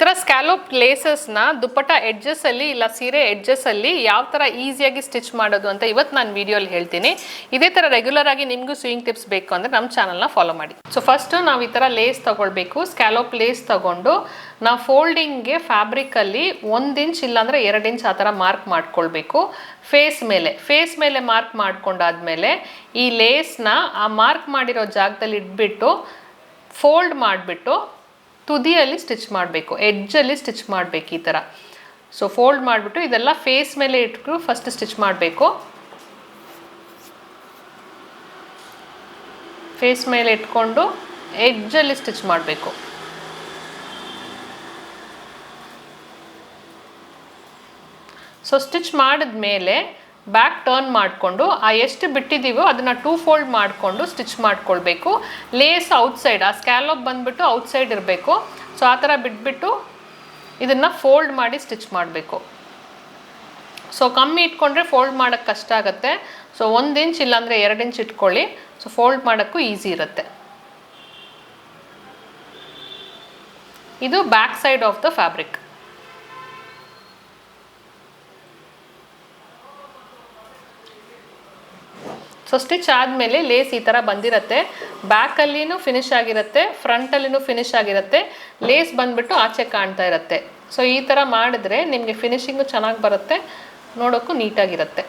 ಥರ ಸ್ಕ್ಯಾಲೋಪ್ ಲೇಸಸ್ನ ದುಪ್ಪಟ್ಟ ಎಡ್ಜಸ್ಸಲ್ಲಿ ಇಲ್ಲ ಸೀರೆ ಎಡ್ಜಸ್ಸಲ್ಲಿ ಯಾವ ಥರ ಈಸಿಯಾಗಿ ಸ್ಟಿಚ್ ಮಾಡೋದು ಅಂತ ಇವತ್ತು ನಾನು ವಿಡಿಯೋಲಿ ಹೇಳ್ತೀನಿ. ಇದೇ ಥರ ರೆಗ್ಯುಲರ್ ಆಗಿ ನಿಮಗೂ ಸ್ವಿಂಗ್ ಟಿಪ್ಸ್ ಬೇಕು ಅಂದರೆ ನಮ್ಮ ಚಾನಲ್ನ ಫಾಲೋ ಮಾಡಿ. ಸೊ ಫಸ್ಟು ನಾವು ಈ ಥರ ಲೇಸ್ ತೊಗೊಳ್ಬೇಕು. ಸ್ಕ್ಯಾಲೋಪ್ ಲೇಸ್ ತೊಗೊಂಡು ನಾವು ಫೋಲ್ಡಿಂಗ್ಗೆ ಫ್ಯಾಬ್ರಿಕಲ್ಲಿ 1 ಇಂಚ್ ಇಲ್ಲಾಂದರೆ 2 ಇಂಚ್ ಆ ಥರ ಮಾರ್ಕ್ ಮಾಡ್ಕೊಳ್ಬೇಕು. ಫೇಸ್ ಮೇಲೆ ಮಾರ್ಕ್ ಮಾಡ್ಕೊಂಡಾದ್ಮೇಲೆ ಈ ಲೇಸ್ನ ಆ ಮಾರ್ಕ್ ಮಾಡಿರೋ ಜಾಗದಲ್ಲಿ ಇಟ್ಬಿಟ್ಟು ಫೋಲ್ಡ್ ಮಾಡಿಬಿಟ್ಟು ತುದಿಯಲ್ಲಿ ಸ್ಟಿಚ್ ಮಾಡಬೇಕು, ಎಡ್ಜಲ್ಲಿ ಸ್ಟಿಚ್ ಮಾಡಬೇಕು ಈ ಥರ. ಸೊ ಫೋಲ್ಡ್ ಮಾಡಿಬಿಟ್ಟು ಇದೆಲ್ಲ ಫೇಸ್ ಮೇಲೆ ಇಟ್ಕೊಂಡು ಫಸ್ಟ್ ಸ್ಟಿಚ್ ಮಾಡಬೇಕು. ಫೇಸ್ ಮೇಲೆ ಇಟ್ಕೊಂಡು ಎಡ್ಜಲ್ಲಿ ಸ್ಟಿಚ್ ಮಾಡಬೇಕು. ಸೊ ಸ್ಟಿಚ್ ಮಾಡಿದ್ಮೇಲೆ ಬ್ಯಾಕ್ ಟರ್ನ್ ಮಾಡಿಕೊಂಡು ಆ ಎಷ್ಟು ಬಿಟ್ಟಿದ್ದೀವೋ ಅದನ್ನು 2 ಫೋಲ್ಡ್ ಮಾಡಿಕೊಂಡು ಸ್ಟಿಚ್ ಮಾಡ್ಕೊಳ್ಬೇಕು. ಲೇಸ್ ಔಟ್ಸೈಡ್, ಆ ಸ್ಕ್ಯಾಲೋಪ್ ಬಂದುಬಿಟ್ಟು ಔಟ್ಸೈಡ್ ಇರಬೇಕು. ಸೊ ಆ ಥರ ಬಿಟ್ಬಿಟ್ಟು ಇದನ್ನು ಫೋಲ್ಡ್ ಮಾಡಿ ಸ್ಟಿಚ್ ಮಾಡಬೇಕು. ಸೊ ಕಮ್ಮಿ ಇಟ್ಕೊಂಡ್ರೆ ಫೋಲ್ಡ್ ಮಾಡೋಕ್ಕೆ ಕಷ್ಟ ಆಗುತ್ತೆ. ಸೊ 1 ಇಂಚ್ ಇಲ್ಲಾಂದರೆ 2 ಇಂಚ್ ಇಟ್ಕೊಳ್ಳಿ. ಸೊ ಫೋಲ್ಡ್ ಮಾಡೋಕ್ಕೂ ಈಸಿ ಇರುತ್ತೆ. ಇದು back side of the fabric. So stitch ಆದಮೇಲೆ ಲೇಸ್ ಈ ಥರ ಬಂದಿರುತ್ತೆ. ಬ್ಯಾಕಲ್ಲಿನೂ ಫಿನಿಶ್ ಆಗಿರುತ್ತೆ, ಫ್ರಂಟಲ್ಲಿನೂ ಫಿನಿಶ್ ಆಗಿರುತ್ತೆ. ಲೇಸ್ ಬಂದುಬಿಟ್ಟು ಆಚೆ ಕಾಣ್ತಾ ಇರುತ್ತೆ. ಸೊ ಈ ಥರ ಮಾಡಿದ್ರೆ ನಿಮಗೆ ಫಿನಿಶಿಂಗು ಚೆನ್ನಾಗಿ ಬರುತ್ತೆ, ನೋಡೋಕ್ಕೂ ನೀಟಾಗಿರುತ್ತೆ.